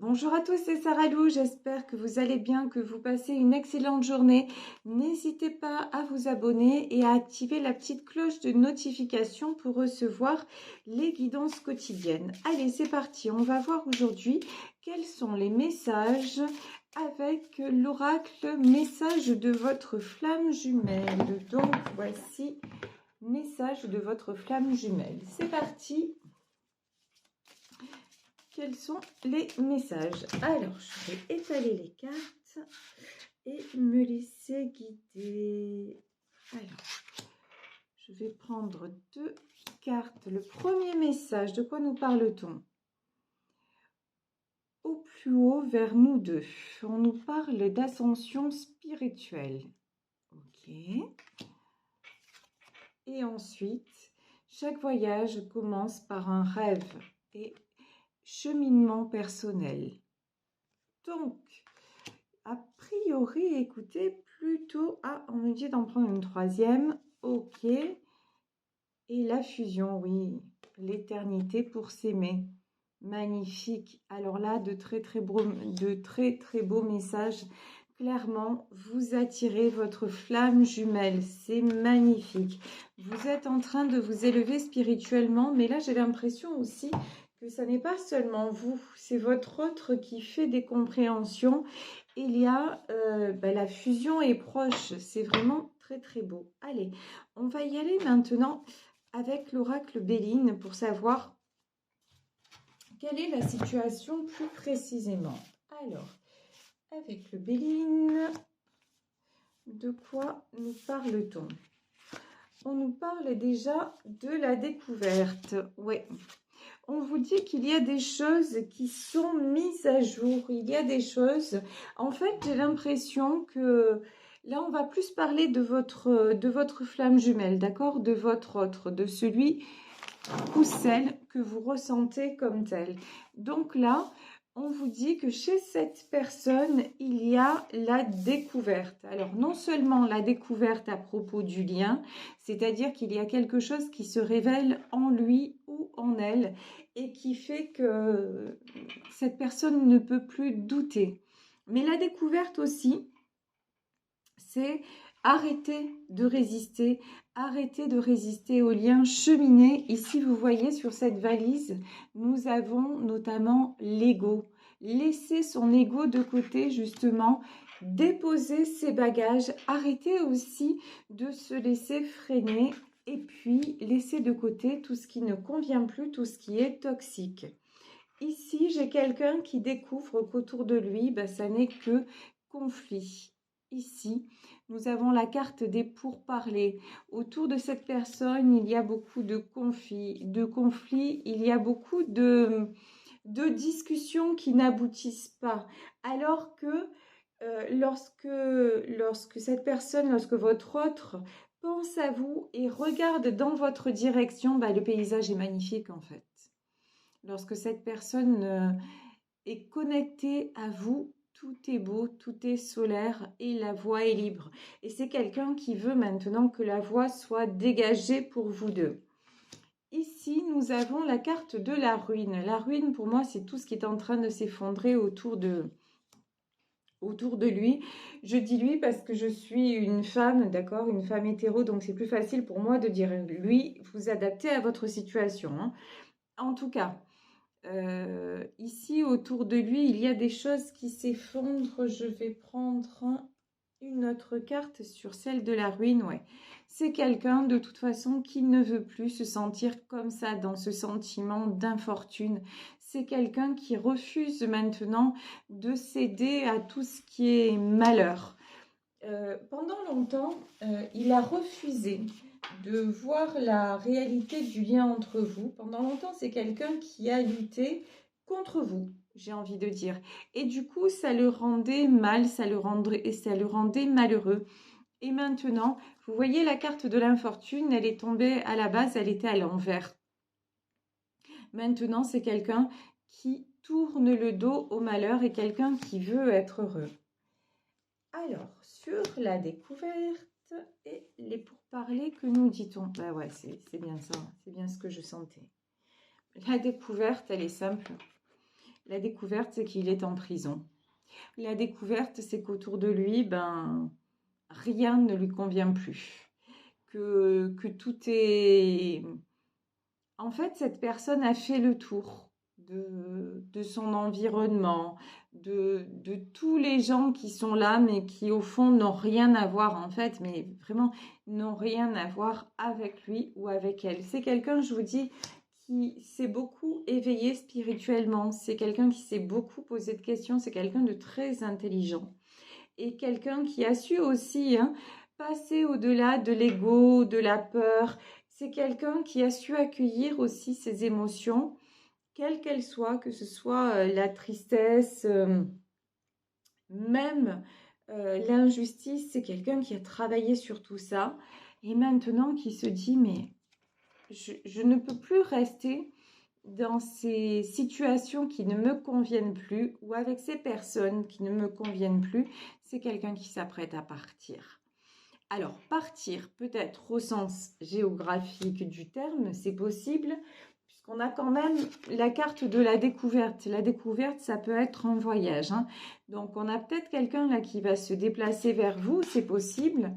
Bonjour à tous, c'est Sarah Lou, j'espère que vous allez bien, que vous passez une excellente journée. N'hésitez pas à vous abonner et à activer la petite cloche de notification pour recevoir les guidances quotidiennes. Allez, c'est parti, on va voir aujourd'hui quels sont les messages avec l'oracle message de votre flamme jumelle. Donc voici message de votre flamme jumelle. C'est parti. Quels sont les messages? Alors, je vais étaler les cartes et me laisser guider. Alors, je vais prendre deux cartes. Le premier message, de quoi nous parle-t-on? Au plus haut, vers nous deux. On nous parle d'ascension spirituelle. Ok. Et ensuite, chaque voyage commence par un rêve et cheminement personnel. Donc, a priori, écoutez, plutôt... Ah, on me dit d'en prendre une troisième. Ok. Et la fusion, oui. L'éternité pour s'aimer. Magnifique. Alors là, de très très beaux messages. Clairement, vous attirez votre flamme jumelle. C'est magnifique. Vous êtes en train de vous élever spirituellement. Mais là, j'ai l'impression aussi que ça n'est pas seulement vous. C'est votre autre qui fait des compréhensions. Il y a la fusion est proche. C'est vraiment très très beau. Allez, on va y aller maintenant avec l'oracle Béline pour savoir quelle est la situation plus précisément. Alors, avec le Béline, de quoi nous parle-t-on? On nous parle déjà de la découverte. Ouais. On vous dit qu'il y a des choses qui sont mises à jour. Il y a des choses... En fait, j'ai l'impression que... Là, on va plus parler de votre flamme jumelle, d'accord? De votre autre, de celui ou celle que vous ressentez comme tel. Donc là, on vous dit que chez cette personne, il y a la découverte. Alors, non seulement la découverte à propos du lien, c'est-à-dire qu'il y a quelque chose qui se révèle en lui ou en elle et qui fait que cette personne ne peut plus douter. Mais la découverte aussi, c'est arrêter de résister au lien cheminé. Ici, vous voyez sur cette valise, nous avons notamment l'ego. Laisser son ego de côté, justement, déposer ses bagages, arrêter aussi de se laisser freiner et puis laisser de côté tout ce qui ne convient plus, tout ce qui est toxique. Ici, j'ai quelqu'un qui découvre qu'autour de lui, ça n'est que conflit. Ici, nous avons la carte des pourparlers. Autour de cette personne, il y a beaucoup de conflits, il y a beaucoup de discussions qui n'aboutissent pas. Alors que lorsque cette personne, lorsque votre autre pense à vous et regarde dans votre direction, le paysage est magnifique en fait. Lorsque cette personne est connectée à vous, tout est beau, tout est solaire et la voie est libre. Et c'est quelqu'un qui veut maintenant que la voie soit dégagée pour vous deux. Ici, nous avons la carte de la ruine. La ruine, pour moi, c'est tout ce qui est en train de s'effondrer autour de lui. Je dis lui parce que je suis une femme, d'accord, une femme hétéro, donc c'est plus facile pour moi de dire lui, vous adaptez à votre situation. Hein. En tout cas, ici, autour de lui, il y a des choses qui s'effondrent. Je vais prendre une autre carte sur celle de la ruine. Ouais. C'est quelqu'un, de toute façon, qui ne veut plus se sentir comme ça, dans ce sentiment d'infortune. C'est quelqu'un qui refuse maintenant de céder à tout ce qui est malheur. Pendant longtemps, il a refusé de voir la réalité du lien entre vous. Pendant longtemps, c'est quelqu'un qui a lutté contre vous, j'ai envie de dire. Et du coup, ça le rendait mal, ça le rendait malheureux. Et maintenant, vous voyez la carte de l'infortune, elle est tombée à la base, elle était à l'envers. Maintenant, c'est quelqu'un qui tourne le dos au malheur et quelqu'un qui veut être heureux. Alors, sur la découverte et les pourparlers, que nous dit-on? Ouais, c'est bien ça, c'est bien ce que je sentais. La découverte, elle est simple. La découverte, c'est qu'il est en prison. La découverte, c'est qu'autour de lui, rien ne lui convient plus. Que tout est... En fait, cette personne a fait le tour de son environnement, de tous les gens qui sont là, mais qui au fond n'ont rien à voir en fait, mais vraiment n'ont rien à voir avec lui ou avec elle. C'est quelqu'un, je vous dis, qui s'est beaucoup éveillé spirituellement. C'est quelqu'un qui s'est beaucoup posé de questions. C'est quelqu'un de très intelligent. Et quelqu'un qui a su aussi passer au-delà de l'ego, de la peur. C'est quelqu'un qui a su accueillir aussi ses émotions, quelles qu'elles soient, que ce soit la tristesse, même l'injustice. C'est quelqu'un qui a travaillé sur tout ça et maintenant qui se dit mais je ne peux plus rester dans ces situations qui ne me conviennent plus ou avec ces personnes qui ne me conviennent plus. C'est quelqu'un qui s'apprête à partir. Alors, partir peut-être au sens géographique du terme, c'est possible, puisqu'on a quand même la carte de la découverte. La découverte, ça peut être un voyage. Donc, on a peut-être quelqu'un là qui va se déplacer vers vous, c'est possible.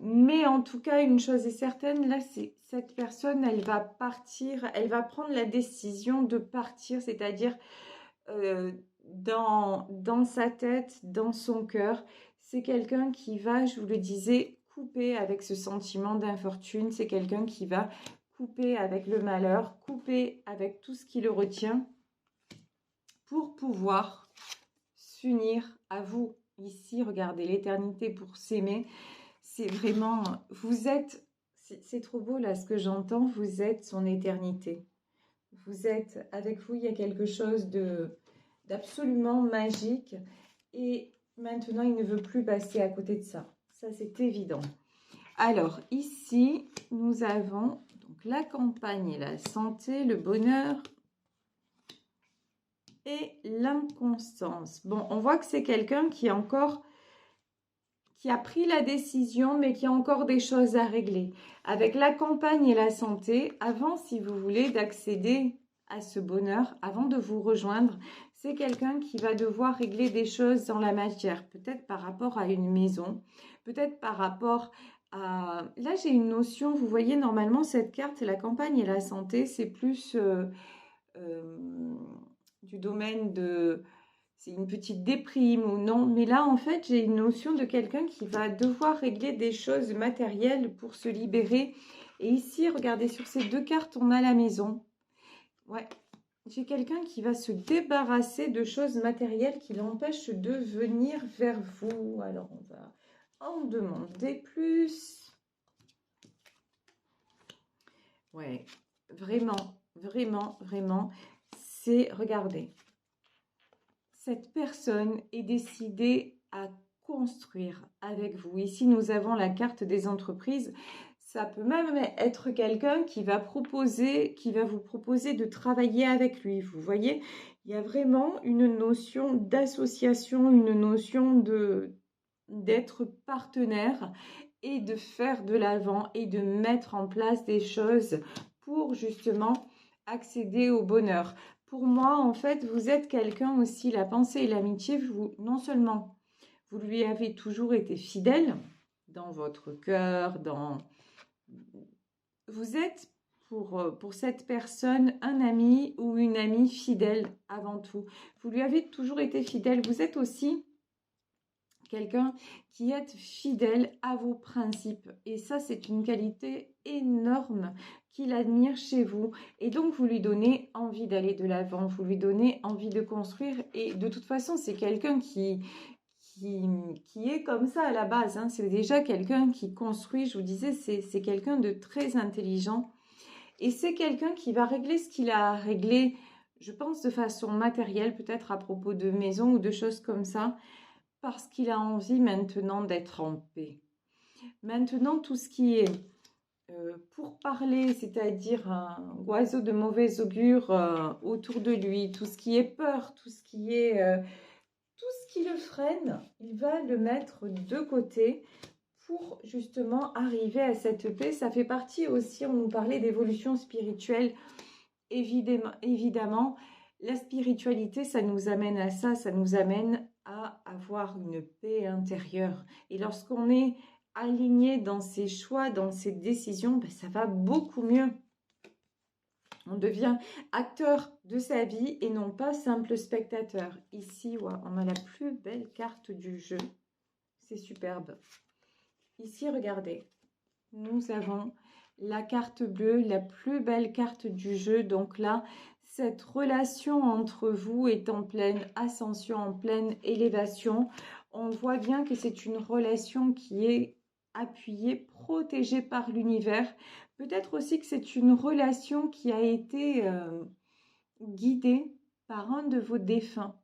Mais en tout cas, une chose est certaine, là, c'est cette personne, elle va partir, elle va prendre la décision de partir, c'est-à-dire dans sa tête, dans son cœur. C'est quelqu'un qui va, je vous le disais, couper avec ce sentiment d'infortune. C'est quelqu'un qui va couper avec le malheur, couper avec tout ce qui le retient pour pouvoir s'unir à vous. Ici, regardez, l'éternité pour s'aimer. C'est vraiment, vous êtes, c'est trop beau là ce que j'entends, vous êtes son éternité. Vous êtes, avec vous, il y a quelque chose d'absolument magique et maintenant il ne veut plus passer à côté de ça. Ça c'est évident. Alors ici, nous avons donc la campagne et la santé, le bonheur et l'inconstance. Bon, on voit que c'est quelqu'un qui a pris la décision, mais qui a encore des choses à régler. Avec la campagne et la santé, avant, si vous voulez, d'accéder à ce bonheur, avant de vous rejoindre, c'est quelqu'un qui va devoir régler des choses dans la matière, peut-être par rapport à une maison, peut-être par rapport à... Là, j'ai une notion, vous voyez, normalement, cette carte, la campagne et la santé, c'est plus du domaine de... C'est une petite déprime ou non. Mais là, en fait, j'ai une notion de quelqu'un qui va devoir régler des choses matérielles pour se libérer. Et ici, regardez, sur ces deux cartes, on a la maison. Ouais, j'ai quelqu'un qui va se débarrasser de choses matérielles qui l'empêchent de venir vers vous. Alors, on va en demander plus. Ouais, vraiment, vraiment, vraiment, c'est, regardez, cette personne est décidée à construire avec vous. Ici, nous avons la carte des entreprises. Ça peut même être quelqu'un qui va vous proposer de travailler avec lui. Vous voyez, il y a vraiment une notion d'association, une notion d'être partenaire et de faire de l'avant et de mettre en place des choses pour justement accéder au bonheur. Pour moi, en fait, vous êtes quelqu'un aussi, la pensée et l'amitié, non seulement vous lui avez toujours été fidèle dans votre cœur, vous êtes pour cette personne un ami ou une amie fidèle avant tout. Vous lui avez toujours été fidèle. Vous êtes aussi quelqu'un qui est fidèle à vos principes. Et ça, c'est une qualité énorme qu'il admire chez vous. Et donc, vous lui donnez envie d'aller de l'avant, vous lui donnez envie de construire. Et de toute façon, c'est quelqu'un qui est comme ça à la base. C'est déjà quelqu'un qui construit, je vous disais, c'est quelqu'un de très intelligent. Et c'est quelqu'un qui va régler ce qu'il a à régler, je pense, de façon matérielle, peut-être à propos de maison ou de choses comme ça, parce qu'il a envie maintenant d'être en paix. Maintenant, tout ce qui est pour parler, c'est-à-dire un oiseau de mauvais augure autour de lui, tout ce qui est peur, tout ce qui le freine, il va le mettre de côté pour justement arriver à cette paix. Ça fait partie aussi, on nous parlait d'évolution spirituelle, évidemment. La spiritualité, ça nous amène à ça, ça nous amène à avoir une paix intérieure. Et lorsqu'on est aligné dans ses choix, dans ses décisions, ben, ça va beaucoup mieux. On devient acteur de sa vie et non pas simple spectateur. Ici, ouais, on a la plus belle carte du jeu. C'est superbe. Ici, regardez, nous avons la carte bleue, la plus belle carte du jeu. Donc là, cette relation entre vous est en pleine ascension, en pleine élévation. On voit bien que c'est une relation qui est appuyée, protégée par l'univers. Peut-être aussi que c'est une relation qui a été guidée par un de vos défunts.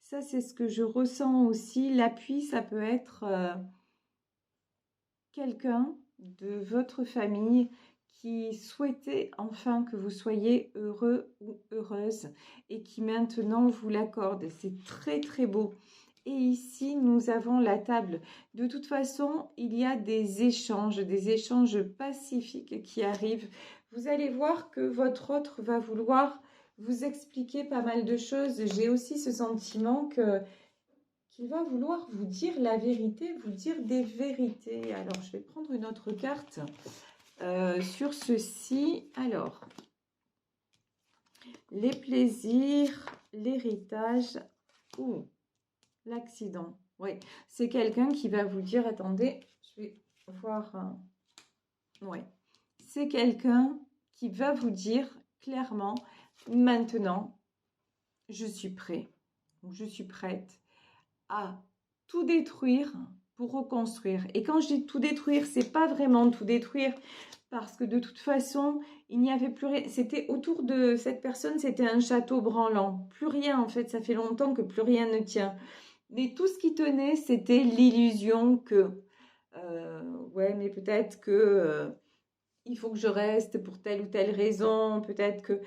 Ça, c'est ce que je ressens aussi. L'appui, ça peut être quelqu'un de votre famille qui souhaitait enfin que vous soyez heureux ou heureuse et qui maintenant vous l'accorde. C'est très très beau. Et ici, nous avons la table. De toute façon, il y a des échanges pacifiques qui arrivent. Vous allez voir que votre autre va vouloir vous expliquer pas mal de choses. J'ai aussi ce sentiment qu'il va vouloir vous dire la vérité, vous dire des vérités. Alors, je vais prendre une autre carte sur ceci. Alors, les plaisirs, l'héritage ou l'accident. Oui, c'est quelqu'un qui va vous dire, attendez, je vais voir. Oui, c'est quelqu'un qui va vous dire clairement, maintenant, je suis prêt ou je suis prête à tout détruire pour reconstruire. Et quand je dis tout détruire, c'est pas vraiment tout détruire parce que de toute façon, il n'y avait plus rien. C'était autour de cette personne, c'était un château branlant. Plus rien en fait, ça fait longtemps que plus rien ne tient. Mais tout ce qui tenait, c'était l'illusion que ouais, mais peut-être que il faut que je reste pour telle ou telle raison, peut-être que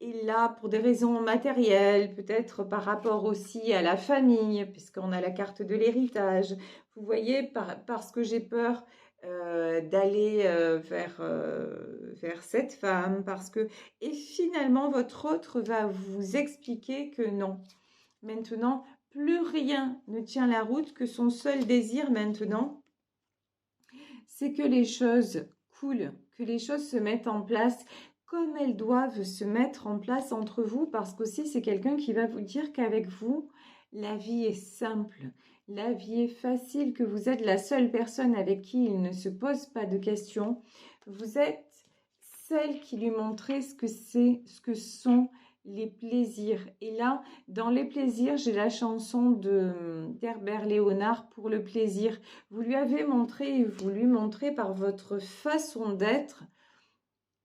il l'a pour des raisons matérielles, peut-être par rapport aussi à la famille, puisqu'on a la carte de l'héritage. Vous voyez, parce que j'ai peur d'aller vers cette femme, parce que... Et finalement, votre autre va vous expliquer que non. Maintenant, plus rien ne tient la route, que son seul désir maintenant, c'est que les choses coulent, que les choses se mettent en place comme elles doivent se mettre en place entre vous, parce qu'aussi c'est quelqu'un qui va vous dire qu'avec vous, la vie est simple, la vie est facile, que vous êtes la seule personne avec qui il ne se pose pas de questions. Vous êtes celle qui lui montrait ce que sont les plaisirs. Et là, dans les plaisirs, j'ai la chanson d'Herbert Léonard, Pour le plaisir. Vous lui avez montré et vous lui montrez par votre façon d'être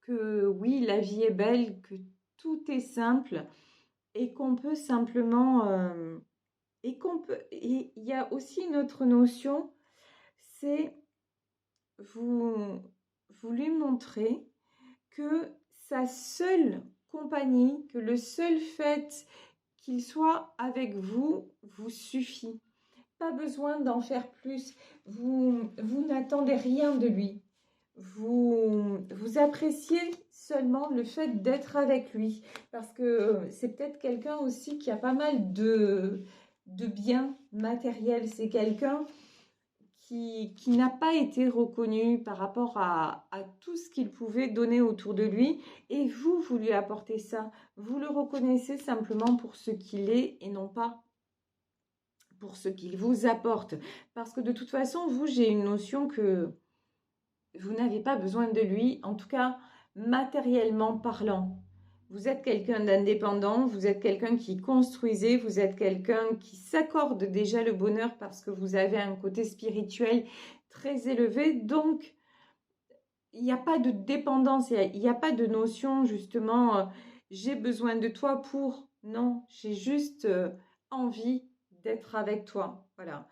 que oui, la vie est belle, que tout est simple et qu'on peut simplement... Et il y a aussi une autre notion, c'est vous lui montrer que sa seule compagnie, que le seul fait qu'il soit avec vous, vous suffit. Pas besoin d'en faire plus. Vous n'attendez rien de lui. Vous appréciez seulement le fait d'être avec lui. Parce que c'est peut-être quelqu'un aussi qui a pas mal de biens matériels. C'est quelqu'un qui n'a pas été reconnu par rapport à tout ce qu'il pouvait donner autour de lui. Et vous lui apportez ça. Vous le reconnaissez simplement pour ce qu'il est et non pas pour ce qu'il vous apporte. Parce que de toute façon, vous, j'ai une notion que vous n'avez pas besoin de lui, en tout cas matériellement parlant. Vous êtes quelqu'un d'indépendant, vous êtes quelqu'un qui construisez, vous êtes quelqu'un qui s'accorde déjà le bonheur parce que vous avez un côté spirituel très élevé. Donc, il n'y a pas de dépendance, il n'y a pas de notion justement, j'ai besoin de toi pour... Non, j'ai juste envie d'être avec toi. Voilà.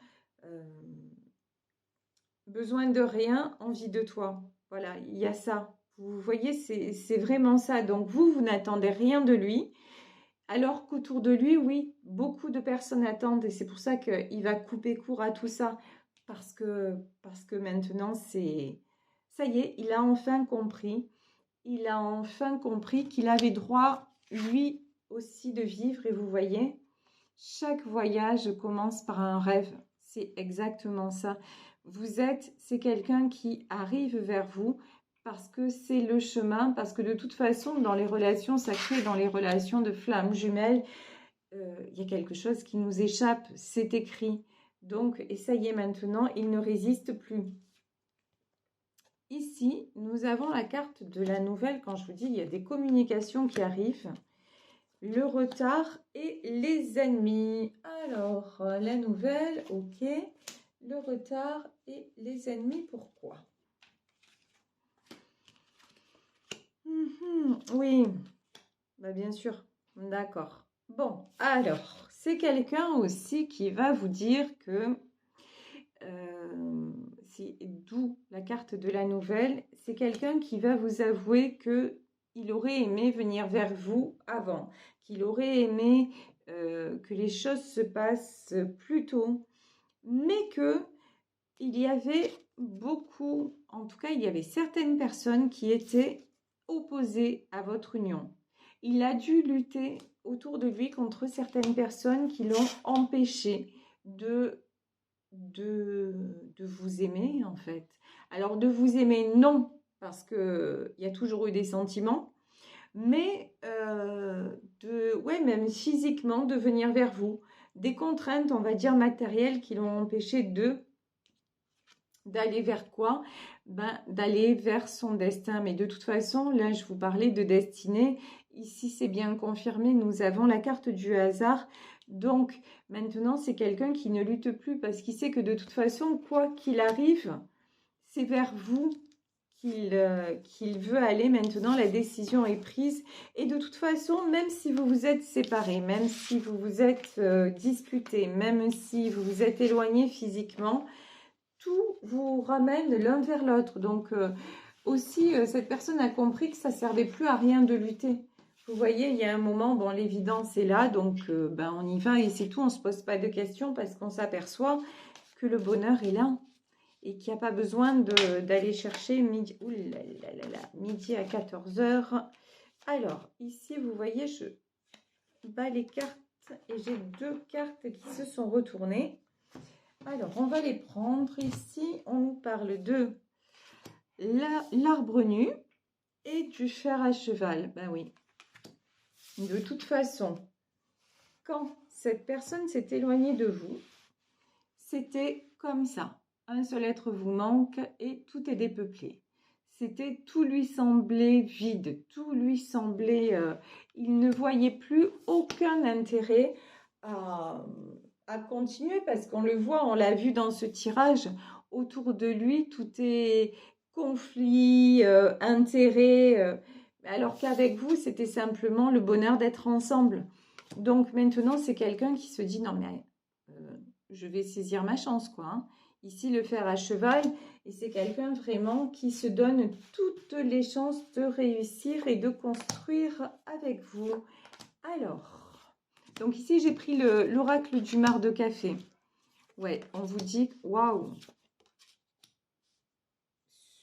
Besoin de rien, envie de toi. Voilà, il y a ça. Vous voyez, c'est vraiment ça. Donc vous n'attendez rien de lui. Alors qu'autour de lui, oui, beaucoup de personnes attendent. Et c'est pour ça qu'il va couper court à tout ça. Parce que maintenant, c'est... Ça y est, il a enfin compris. Il a enfin compris qu'il avait droit lui aussi de vivre. Et vous voyez, chaque voyage commence par un rêve. C'est exactement ça. C'est quelqu'un qui arrive vers vous parce que c'est le chemin, parce que de toute façon, dans les relations sacrées, dans les relations de flammes jumelles, il y a quelque chose qui nous échappe, c'est écrit. Donc, et ça y est maintenant, il ne résiste plus. Ici, nous avons la carte de la nouvelle. Quand je vous dis, il y a des communications qui arrivent. Le retard et les ennemis. Alors, la nouvelle, ok. Le retard et les ennemis, pourquoi? Oui, bah bien sûr, d'accord. Bon, alors, c'est quelqu'un aussi qui va vous dire que, d'où la carte de la nouvelle, c'est quelqu'un qui va vous avouer que il aurait aimé venir vers vous avant, qu'il aurait aimé que les choses se passent plus tôt, mais que il y avait beaucoup, en tout cas, il y avait certaines personnes qui étaient opposées à votre union. Il a dû lutter autour de lui contre certaines personnes qui l'ont empêché de vous aimer, en fait. Alors, de vous aimer, non, parce qu'il y a toujours eu des sentiments, mais ouais, même physiquement, de venir vers vous. Des contraintes, on va dire, matérielles qui l'ont empêché d'aller vers quoi? Ben, d'aller vers son destin. Mais de toute façon, là, je vous parlais de destinée. Ici, c'est bien confirmé. Nous avons la carte du hasard. Donc, maintenant, c'est quelqu'un qui ne lutte plus parce qu'il sait que de toute façon, quoi qu'il arrive, c'est vers vous qu'il veut aller. Maintenant, la décision est prise. Et de toute façon, même si vous vous êtes séparés, même si vous vous êtes disputés, même si vous vous êtes éloignés physiquement, tout vous ramène l'un vers l'autre. Donc, aussi, cette personne a compris que ça ne servait plus à rien de lutter. Vous voyez, il y a un moment, bon, l'évidence est là, donc ben, on y va et c'est tout. On ne se pose pas de questions parce qu'on s'aperçoit que le bonheur est là et qu'il n'y a pas besoin d'aller chercher midi, midi à 14 heures. Alors, ici, vous voyez, je bats les cartes et j'ai deux cartes qui se sont retournées. Alors, on va les prendre. Ici, on nous parle de l'arbre nu et du fer à cheval. Ben oui. De toute façon, quand cette personne s'est éloignée de vous, c'était comme ça. Un seul être vous manque et tout est dépeuplé. Tout lui semblait vide, tout lui semblait... il ne voyait plus aucun intérêt à continuer parce qu'on le voit, on l'a vu dans ce tirage, autour de lui, tout est conflit, intérêt, alors qu'avec vous, c'était simplement le bonheur d'être ensemble. Donc maintenant, c'est quelqu'un qui se dit, non mais je vais saisir ma chance, quoi. Hein. Ici, le fer à cheval, et c'est quelqu'un vraiment qui se donne toutes les chances de réussir et de construire avec vous. Alors... Donc ici, j'ai pris l'oracle du marc de café. Ouais, on vous dit, waouh,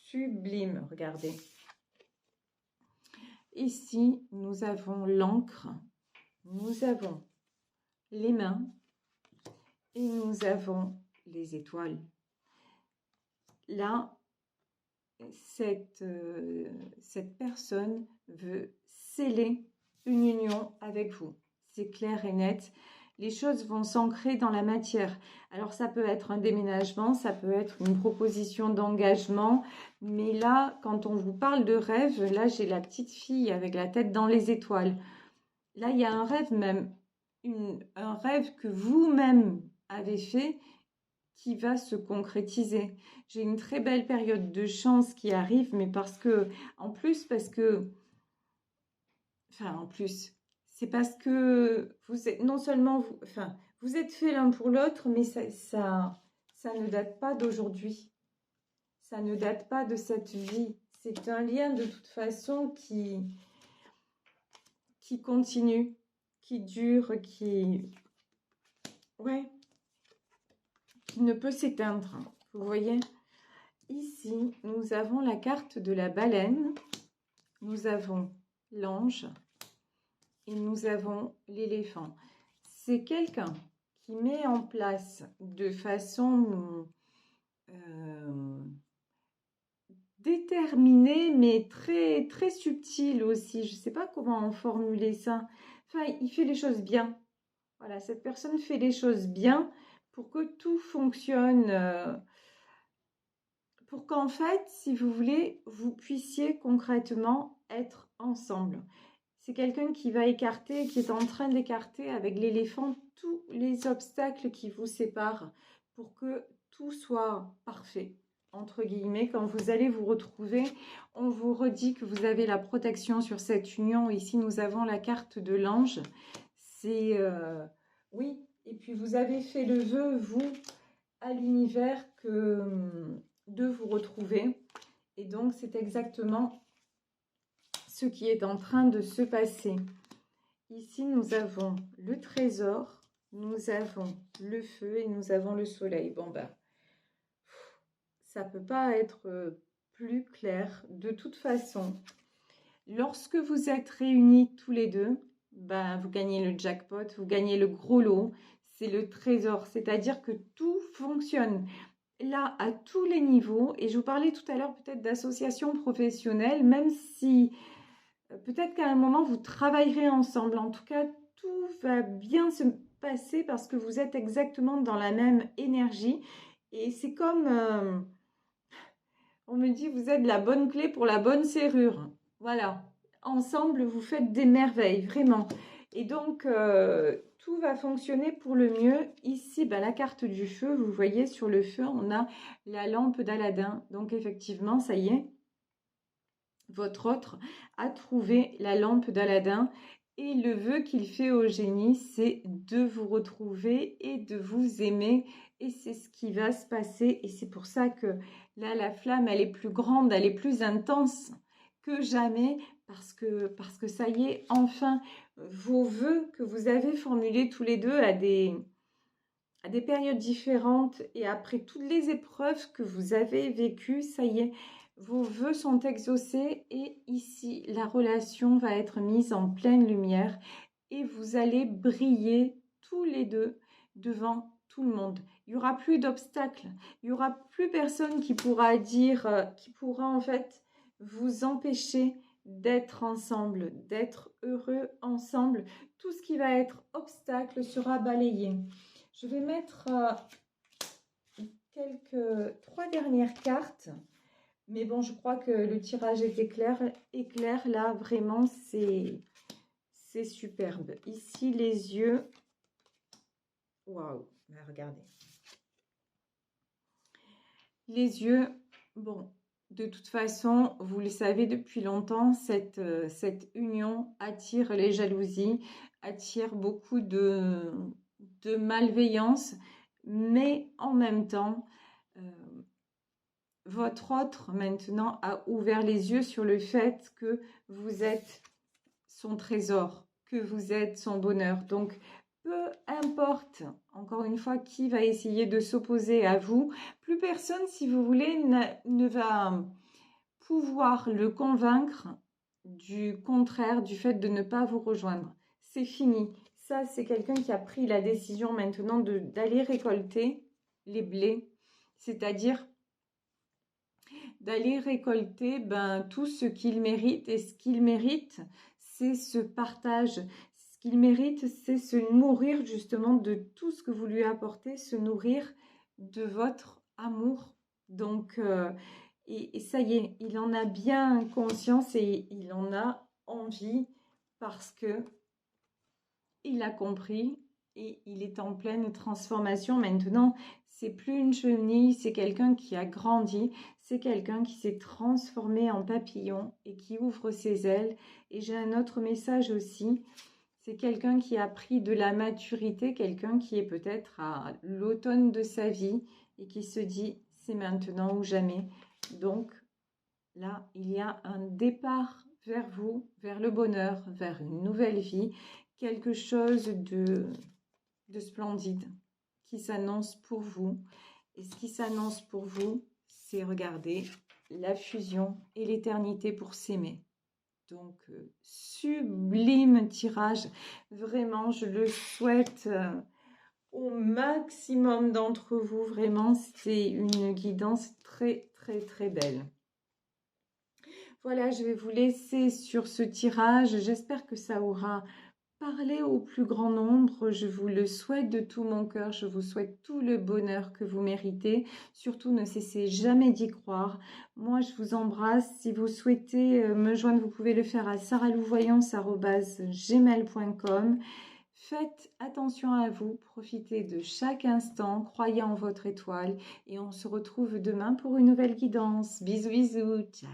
sublime, regardez. Ici, nous avons l'encre, nous avons les mains et nous avons les étoiles. Là, cette personne veut sceller une union avec vous. C'est clair et net. Les choses vont s'ancrer dans la matière. Alors, ça peut être un déménagement, ça peut être une proposition d'engagement. Mais là, quand on vous parle de rêve, là, j'ai la petite fille avec la tête dans les étoiles. Là, il y a un rêve même, un rêve que vous-même avez fait qui va se concrétiser. J'ai une très belle période de chance qui arrive, mais en plus, c'est parce que vous êtes, non seulement vous êtes fait l'un pour l'autre, mais ça ne date pas d'aujourd'hui. Ça ne date pas de cette vie. C'est un lien de toute façon qui continue, qui dure, qui ne peut s'éteindre. Vous voyez ? Ici, nous avons la carte de la baleine. Nous avons l'ange. et nous avons l'éléphant. C'est quelqu'un qui met en place de façon déterminée, mais très, très subtile aussi. Je ne sais pas comment formuler ça. Enfin, il fait les choses bien. Voilà, cette personne fait les choses bien pour que tout fonctionne, pour qu'en fait, si vous voulez, vous puissiez concrètement être ensemble. C'est quelqu'un qui va écarter, qui est en train d'écarter avec l'éléphant tous les obstacles qui vous séparent pour que tout soit parfait, entre guillemets. Quand vous allez vous retrouver, on vous redit que vous avez la protection sur cette union. Ici, nous avons la carte de l'ange. C'est... oui, et puis vous avez fait le vœu, vous, à l'univers, de vous retrouver. Et donc, c'est exactement ce qui est en train de se passer. Ici, nous avons le trésor, nous avons le feu et nous avons le soleil. Bon, ben, ça ne peut pas être plus clair. De toute façon, lorsque vous êtes réunis tous les deux, ben, vous gagnez le jackpot, vous gagnez le gros lot. C'est le trésor, c'est-à-dire que tout fonctionne. Là, à tous les niveaux, et je vous parlais tout à l'heure peut-être d'association professionnelle, même si peut-être qu'à un moment, vous travaillerez ensemble. En tout cas, tout va bien se passer parce que vous êtes exactement dans la même énergie. Et c'est comme, on me dit, vous êtes la bonne clé pour la bonne serrure. Voilà. Ensemble, vous faites des merveilles, vraiment. Et donc, tout va fonctionner pour le mieux. Ici, ben, la carte du feu, vous voyez, sur le feu, on a la lampe d'Aladin. Donc, effectivement, ça y est. Votre autre a trouvé la lampe d'Aladin et le vœu qu'il fait au génie, c'est de vous retrouver et de vous aimer. Et c'est ce qui va se passer. Et c'est pour ça que là, la flamme, elle est plus grande, elle est plus intense que jamais. Parce que ça y est, enfin, vos vœux que vous avez formulés tous les deux à des périodes différentes et après toutes les épreuves que vous avez vécues, ça y est, vos vœux sont exaucés et ici, la relation va être mise en pleine lumière et vous allez briller tous les deux devant tout le monde. Il n'y aura plus d'obstacles, il n'y aura plus personne qui pourra dire, qui pourra en fait vous empêcher d'être ensemble, d'être heureux ensemble. Tout ce qui va être obstacle sera balayé. Je vais mettre trois dernières cartes. Mais bon, je crois que le tirage est clair. Là, vraiment, c'est superbe. Ici, les yeux. Waouh, regardez. Les yeux, bon, de toute façon, vous le savez depuis longtemps, cette union attire les jalousies, attire beaucoup de malveillance, mais en même temps, votre autre maintenant a ouvert les yeux sur le fait que vous êtes son trésor, que vous êtes son bonheur. Donc, peu importe, encore une fois, qui va essayer de s'opposer à vous, plus personne, si vous voulez, ne va pouvoir le convaincre du contraire, du fait de ne pas vous rejoindre. C'est fini. Ça, c'est quelqu'un qui a pris la décision maintenant d'aller récolter les blés, c'est-à-dire d'aller récolter tout ce qu'il mérite. Et ce qu'il mérite, c'est ce partage. Ce qu'il mérite, c'est se nourrir justement de tout ce que vous lui apportez, se nourrir de votre amour. Donc, et ça y est, il en a bien conscience et il en a envie parce que il a compris et il est en pleine transformation maintenant. C'est plus une chenille, c'est quelqu'un qui a grandi, c'est quelqu'un qui s'est transformé en papillon et qui ouvre ses ailes. Et j'ai un autre message aussi, c'est quelqu'un qui a pris de la maturité, quelqu'un qui est peut-être à l'automne de sa vie et qui se dit c'est maintenant ou jamais. Donc là, il y a un départ vers vous, vers le bonheur, vers une nouvelle vie, quelque chose de splendide qui s'annonce pour vous. Et ce qui s'annonce pour vous, c'est, regardez, la fusion et l'éternité pour s'aimer. Donc, sublime tirage. Vraiment, je le souhaite au maximum d'entre vous. Vraiment, c'est une guidance très, très, très belle. Voilà, je vais vous laisser sur ce tirage. J'espère que ça aura parlé au plus grand nombre. Je vous le souhaite de tout mon cœur. Je vous souhaite tout le bonheur que vous méritez. Surtout, ne cessez jamais d'y croire. Moi, je vous embrasse. Si vous souhaitez me joindre, vous pouvez le faire à saralouvoyance@gmail.com. Faites attention à vous, profitez de chaque instant, croyez en votre étoile et on se retrouve demain pour une nouvelle guidance. Bisous, bisous, ciao.